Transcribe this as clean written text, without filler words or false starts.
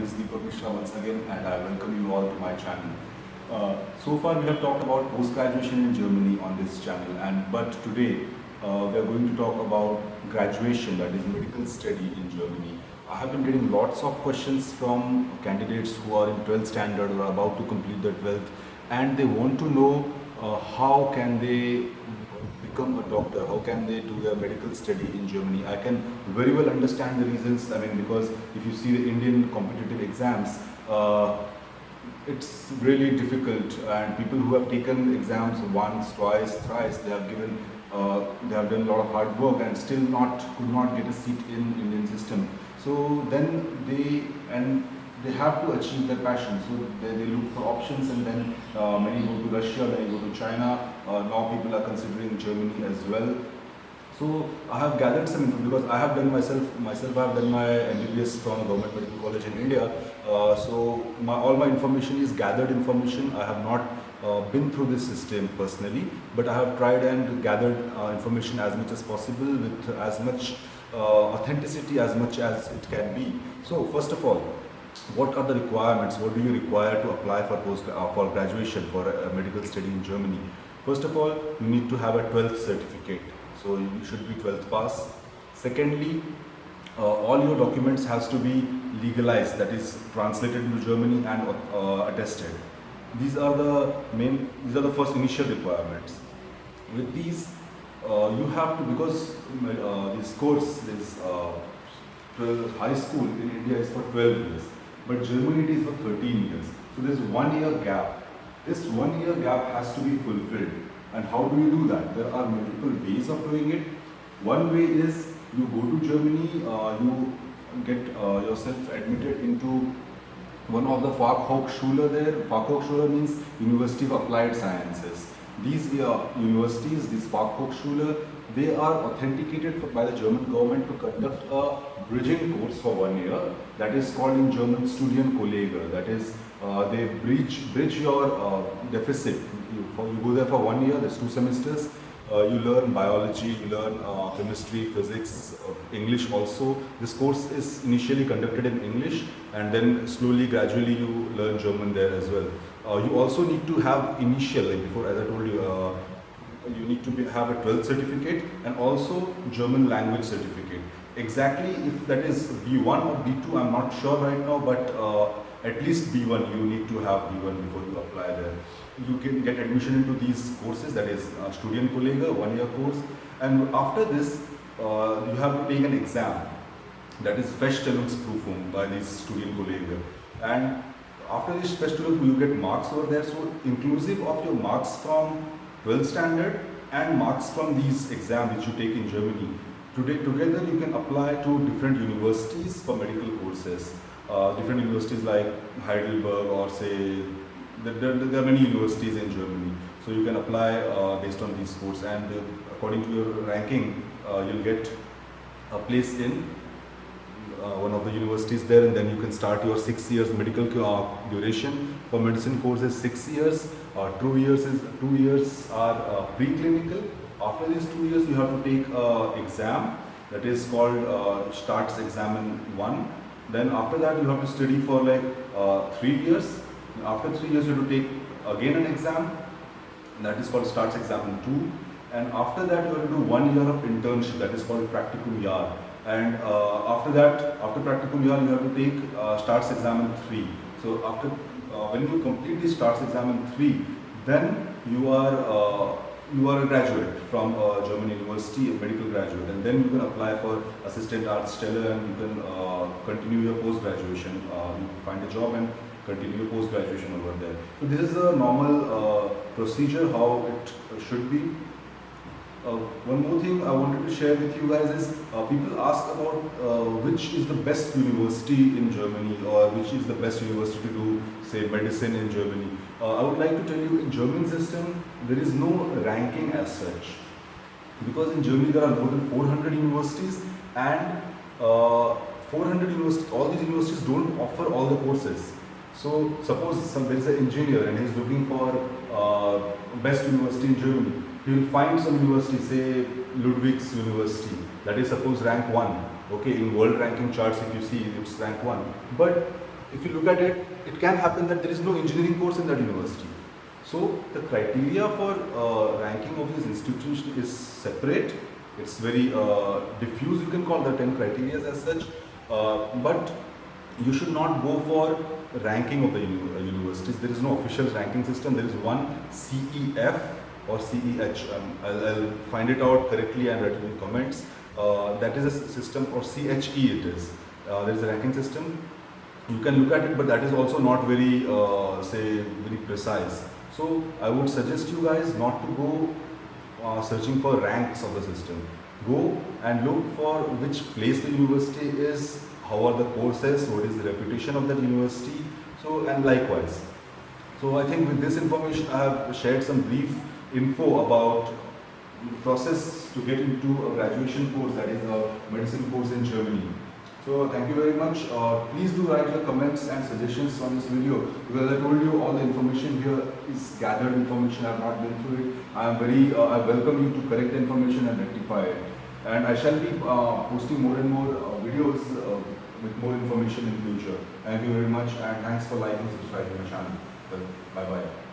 is Deepak Mishra once again, and I welcome you all to my channel. So far, we have talked about post-graduation in Germany on this channel, but today we are going to talk about graduation, that is medical study in Germany. I have been getting lots of questions from candidates who are in 12th standard or are about to complete their 12th, and they want to know how can they become a doctor, how can they do their medical study in Germany. I can very well understand the reasons. I mean, because if you see the Indian competitive exams, it's really difficult, and people who have taken exams once, twice, thrice, they have done a lot of hard work and still could not get a seat in Indian system. So then they have to achieve their passion. So they look for options, and then many go to Russia, many go to China. Now people are considering Germany as well. So I have gathered some info because I have done myself I have done my MBBS from a government medical college in India. So all my information is gathered information. I have not been through this system personally, but I have tried and gathered information as much as possible with as much authenticity as much as it can be. So first of all, what are the requirements? What do you require to apply for graduation for a medical study in Germany? First of all, you need to have a 12th certificate. So you should be 12th pass. Secondly, all your documents has to be legalized, that is translated into Germany and attested. These are the first initial requirements. With these, you have to, because this course, high school in India is for 12 years, but Germany it is for 13 years. So there's 1 year gap. This 1 year gap has to be fulfilled. And how do you do that? There are multiple ways of doing it. One way is you go to Germany, you get yourself admitted into one of the Fachhochschule there. Fachhochschule means University of Applied Sciences. These universities, these Fachhochschule, they are authenticated by the German government to conduct a bridging course for 1 year. That is called in German Studienkollege. That is, they bridge your deficit. You go there for 1 year, there's 2 semesters. You learn biology, you learn chemistry, physics, English also. This course is initially conducted in English, and then slowly, gradually you learn German there as well. You also need to have initial, like before, as I told you, you need to have a 12th certificate and also German language certificate. Exactly if that is B1 or B2, I'm not sure right now, but at least B1, you need to have B1 before you apply there. You can get admission into these courses, that is Studienkollege, 1 year course, and after this you have to take an exam, that is Feststellungsprüfung by this Studienkollege, and after this Feststellung you get marks over there, so inclusive of your marks from 12th standard and marks from these exams which you take in Germany, together you can apply to different universities for medical courses. Different universities like Heidelberg, or say, there are many universities in Germany. So you can apply based on these courses, and according to your ranking, you'll get a place in one of the universities there, and then you can start your 6 years medical duration. For medicine courses, 6 years. 2 years are preclinical. After these 2 years, you have to take exam that is called Staatsexamen 1. Then after that, you have to study for like 3 years. After 3 years, you have to take again an exam, that is called Staatsexamen 2. And after that, you have to do 1 year of internship, that is called Practicum Jahr. And after that, after Practicum Jahr, you have to take Staatsexamen 3. So after when you complete the Staatsexamen 3, then you are a graduate from German university, a medical graduate, and then you can apply for assistant Arztstelle, and you can continue your post-graduation. You find a job and continue your post-graduation over there. So this is a normal procedure, how it should be. One more thing I wanted to share with you guys is, people ask about which is the best university in Germany, or which is the best university to do, say, medicine in Germany. I would like to tell you, in German system, there is no ranking as such. Because in Germany there are more than 400 universities, and 400 universities, all these universities don't offer all the courses. So suppose there is an engineer and he is looking for best university in Germany. He will find some university, say Ludwig's University, that is suppose rank 1. Okay, in world ranking charts, if you see, it's rank 1. But if you look at it, it can happen that there is no engineering course in that university. So the criteria for ranking of this institution is separate. It's very diffuse, you can call the 10 criteria as such, but you should not go for ranking of the universities. There is no official ranking system. There is one CEF or CEH. I'll find it out correctly and write it in comments. That is a system, or CHE it is. There is a ranking system. You can look at it, but that is also not very, very precise. So I would suggest you guys not to go searching for ranks of the system. Go and look for which place the university is, how are the courses, what is the reputation of that university, so, and likewise. So I think with this information I have shared some brief info about the process to get into a graduation course, that is a medicine course in Germany. So thank you very much. Please do write your comments and suggestions on this video, because I told you all the information here is gathered information. I have not been through it. I welcome you to correct the information and rectify it. And I shall be posting more and more videos with more information in future. Thank you very much, and thanks for liking and subscribing my channel. Bye bye.